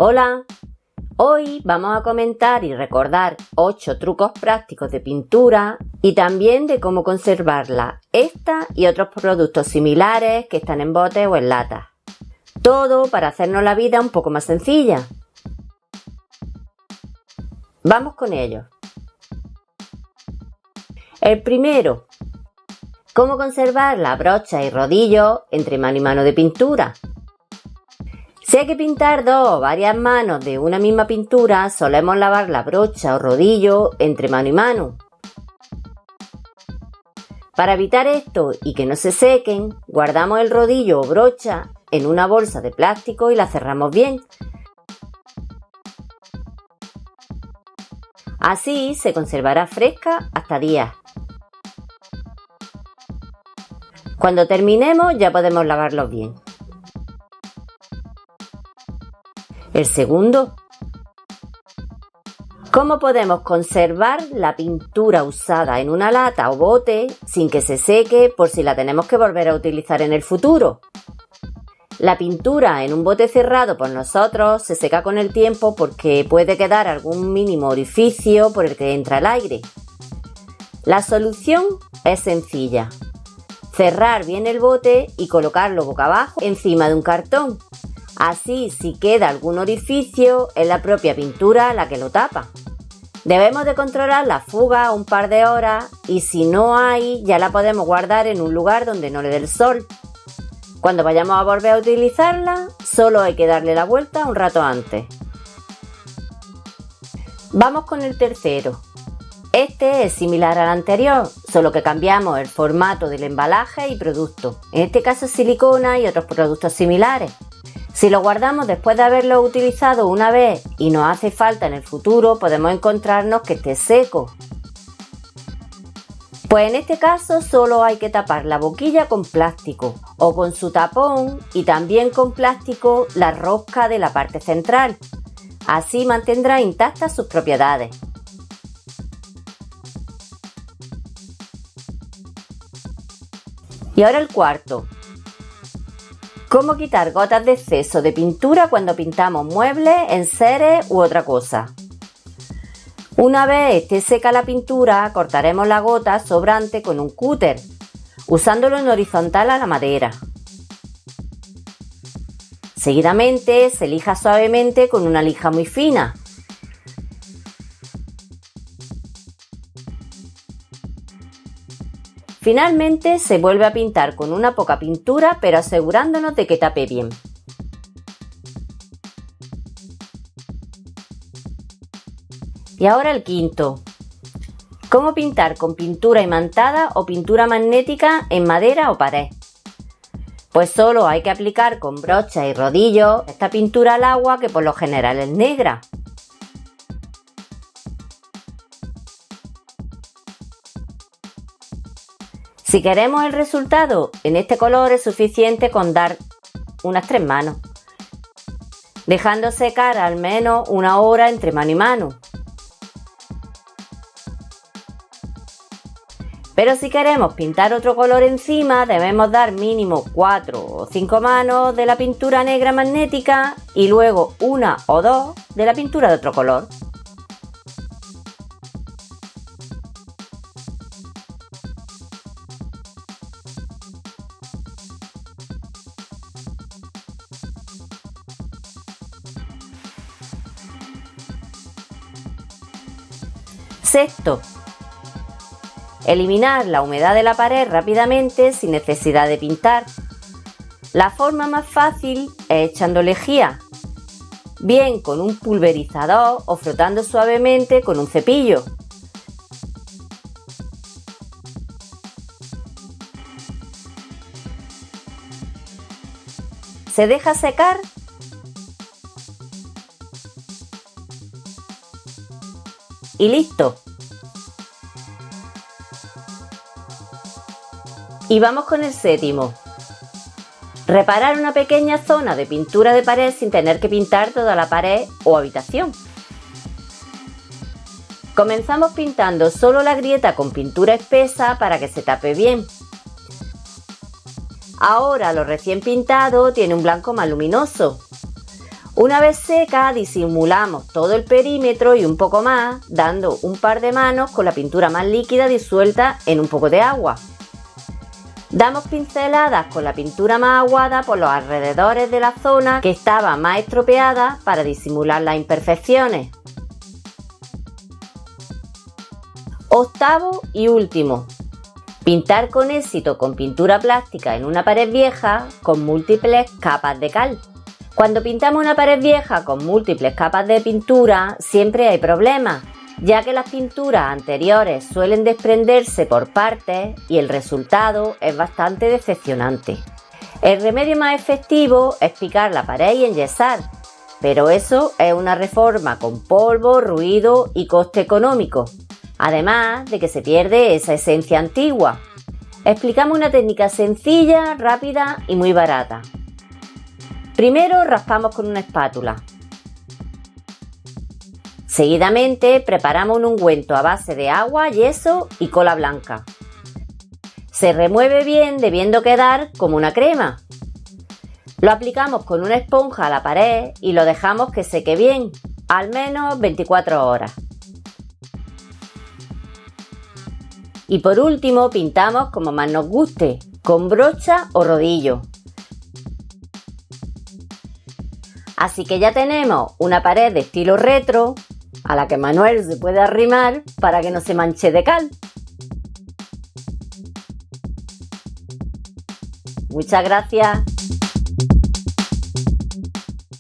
Hola, hoy vamos a comentar y recordar 8 trucos prácticos de pintura y también de cómo conservarla, esta y otros productos similares que están en botes o en latas. Todo para hacernos la vida un poco más sencilla. Vamos con ello. El primero, cómo conservar la brocha y rodillo entre mano y mano de pintura. Si hay que pintar 2 o varias manos de una misma pintura, solemos lavar la brocha o rodillo entre mano y mano. Para evitar esto y que no se sequen, guardamos el rodillo o brocha en una bolsa de plástico y la cerramos bien. Así se conservará fresca hasta días. Cuando terminemos ya podemos lavarlos bien. El segundo, ¿cómo podemos conservar la pintura usada en una lata o bote sin que se seque por si la tenemos que volver a utilizar en el futuro? La pintura en un bote cerrado por nosotros se seca con el tiempo porque puede quedar algún mínimo orificio por el que entra el aire. La solución es sencilla. Cerrar bien el bote y colocarlo boca abajo encima de un cartón. Así, si queda algún orificio, es la propia pintura la que lo tapa. Debemos de controlar la fuga un par de horas y si no hay, ya la podemos guardar en un lugar donde no le dé el sol. Cuando vayamos a volver a utilizarla, solo hay que darle la vuelta un rato antes. Vamos con el tercero. Este es similar al anterior, solo que cambiamos el formato del embalaje y producto. En este caso es silicona y otros productos similares. Si lo guardamos después de haberlo utilizado una vez y nos hace falta en el futuro, podemos encontrarnos que esté seco. Pues en este caso solo hay que tapar la boquilla con plástico o con su tapón y también con plástico la rosca de la parte central. Así mantendrá intactas sus propiedades. Y ahora el cuarto. ¿Cómo quitar gotas de exceso de pintura cuando pintamos muebles, enseres u otra cosa? Una vez esté seca la pintura, cortaremos la gota sobrante con un cúter, usándolo en horizontal a la madera. Seguidamente se lija suavemente con una lija muy fina. Finalmente se vuelve a pintar con una poca pintura, pero asegurándonos de que tape bien. Y ahora el quinto. ¿Cómo pintar con pintura imantada o pintura magnética en madera o pared? Pues solo hay que aplicar con brocha y rodillo esta pintura al agua, que por lo general es negra. Si queremos el resultado en este color es suficiente con dar unas 3 manos, dejando secar al menos 1 hora entre mano y mano. Pero si queremos pintar otro color encima, debemos dar mínimo 4 o 5 manos de la pintura negra magnética y luego 1 o 2 de la pintura de otro color. Sexto, eliminar la humedad de la pared rápidamente sin necesidad de pintar. La forma más fácil es echando lejía, bien con un pulverizador o frotando suavemente con un cepillo. Se deja secar y listo. Y vamos con el séptimo. Reparar una pequeña zona de pintura de pared sin tener que pintar toda la pared o habitación. Comenzamos pintando solo la grieta con pintura espesa para que se tape bien. Ahora lo recién pintado tiene un blanco más luminoso. Una vez seca, disimulamos todo el perímetro y un poco más, dando un par de manos con la pintura más líquida disuelta en un poco de agua. Damos pinceladas con la pintura más aguada por los alrededores de la zona que estaba más estropeada para disimular las imperfecciones. Octavo y último. Pintar con éxito con pintura plástica en una pared vieja con múltiples capas de cal. Cuando pintamos una pared vieja con múltiples capas de pintura, siempre hay problemas, ya que las pinturas anteriores suelen desprenderse por partes y el resultado es bastante decepcionante. El remedio más efectivo es picar la pared y enyesar, pero eso es una reforma con polvo, ruido y coste económico, además de que se pierde esa esencia antigua. Explicamos una técnica sencilla, rápida y muy barata. Primero raspamos con una espátula. Seguidamente preparamos un ungüento a base de agua, yeso y cola blanca. Se remueve bien, debiendo quedar como una crema. Lo aplicamos con una esponja a la pared y lo dejamos que seque bien, al menos 24 horas. Y por último pintamos como más nos guste, con brocha o rodillo. Así que ya tenemos una pared de estilo retro, a la que Manuel se puede arrimar para que no se manche de cal. Muchas gracias.